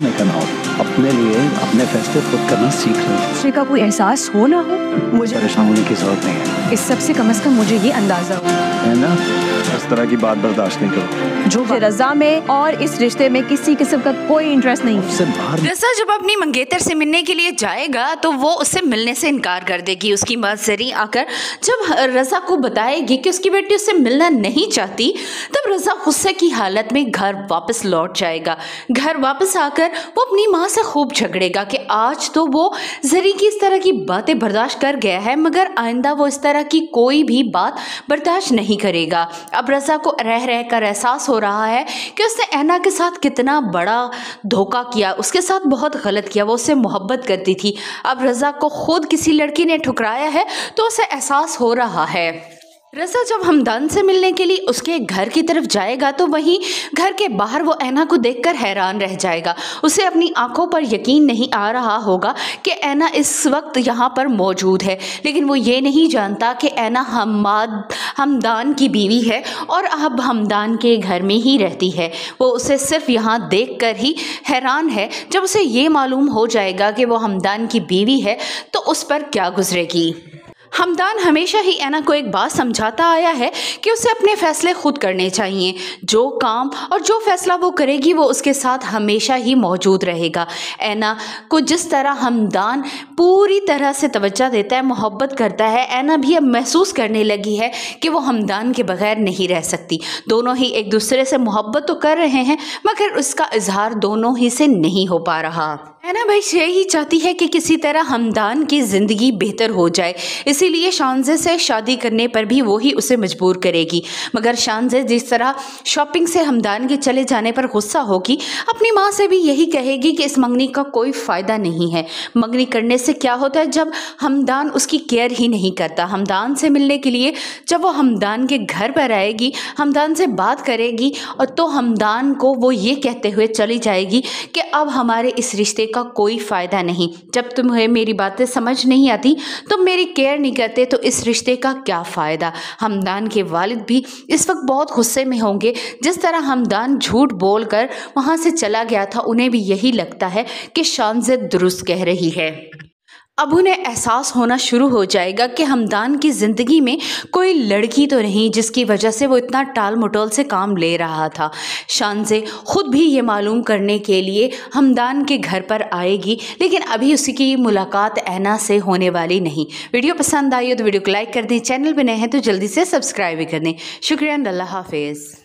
मैं करना होगा अपने लिए अपने फैसले खुद करना सीख लो। दूसरे का कोई एहसास हो ना हो, मुझे परेशान होने की जरूरत नहीं है। इस सब से कम से कम मुझे ये अंदाजा हो है ना, इस तरह की बात बर्दाश्त नहीं करो। जो रजा में और इस रिश्ते में किसी किस्म का कोई इंटरेस्ट नहीं उससे बाहर। रजा जब अपनी मंगेतर से मिलने के लिए जाएगा तो वो उससे मिलने से इनकार कर देगी। उसकी माँ जरी आकर जब रजा को बताएगी कि उसकी बेटी उससे मिलना नहीं चाहती, तब रजा गुस्से की हालत में घर वापस लौट जाएगा। घर वापस आकर वो अपनी माँ से खूब झगड़ेगा कि आज तो वो जरी की इस तरह की बातें बर्दाश्त कर गया है, मगर आइंदा वो इस तरह की कोई भी बात बर्दाश्त नहीं करेगा। अब रजा को रह रह कर एहसास हो रहा है कि उसने ऐना के साथ कितना बड़ा धोखा किया, उसके साथ बहुत गलत किया। वो उससे मोहब्बत करती थी। अब रजा को खुद किसी लड़की ने ठुकराया है तो उसे एहसास हो रहा है। रजा जब हमदान से मिलने के लिए उसके घर की तरफ जाएगा तो वहीं घर के बाहर वो ऐना को देखकर हैरान रह जाएगा। उसे अपनी आंखों पर यकीन नहीं आ रहा होगा कि ऐना इस वक्त यहाँ पर मौजूद है, लेकिन वो ये नहीं जानता कि ऐना हमदान की बीवी है और अब हमदान के घर में ही रहती है। वो उसे सिर्फ यहाँ देखकर ही हैरान है। जब उसे ये मालूम हो जाएगा कि वो हमदान की बीवी है तो उस पर क्या गुजरेगी। हमदान हमेशा ही ऐना को एक बात समझाता आया है कि उसे अपने फैसले खुद करने चाहिए। जो काम और जो फैसला वो करेगी वो उसके साथ हमेशा ही मौजूद रहेगा। ऐना को जिस तरह हमदान पूरी तरह से तवज्जो देता है, मोहब्बत करता है, ऐना भी अब महसूस करने लगी है कि वो हमदान के बगैर नहीं रह सकती। दोनों ही एक दूसरे से मोहब्बत तो कर रहे हैं, मगर उसका इजहार दोनों ही से नहीं हो पा रहा। ऐना भाई यही चाहती है कि किसी तरह हमदान की ज़िंदगी बेहतर हो जाए, इसीलिए शानज़े से शादी करने पर भी वो ही उसे मजबूर करेगी। मगर शानज़े जिस तरह शॉपिंग से हमदान के चले जाने पर गुस्सा होगी, अपनी माँ से भी यही कहेगी कि इस मंगनी का कोई फ़ायदा नहीं है। मंगनी करने से क्या होता है जब हमदान उसकी केयर ही नहीं करता। हमदान से मिलने के लिए जब वो हमदान के घर पर आएगी, हमदान से बात करेगी और तो हमदान को वो ये कहते हुए चली जाएगी कि अब हमारे इस रिश्ते का कोई फ़ायदा नहीं। जब तुम्हें मेरी बातें समझ नहीं आती, तुम मेरी केयर नहीं करते, तो इस रिश्ते का क्या फ़ायदा। हमदान के वालिद भी इस वक्त बहुत गुस्से में होंगे। जिस तरह हमदान झूठ बोलकर वहाँ से चला गया था, उन्हें भी यही लगता है कि शानज़े दुरुस्त कह रही है। अब उन्हें एहसास होना शुरू हो जाएगा कि हमदान की ज़िंदगी में कोई लड़की तो नहीं जिसकी वजह से वो इतना टाल मटोल से काम ले रहा था। शानज़े खुद भी ये मालूम करने के लिए हमदान के घर पर आएगी, लेकिन अभी उसकी मुलाकात ऐना से होने वाली नहीं। वीडियो पसंद आई हो तो वीडियो को लाइक कर दें, चैनल पर नए हैं तो जल्दी से सब्सक्राइब भी कर दें। शुक्रिया, अल्लाह हाफिज़।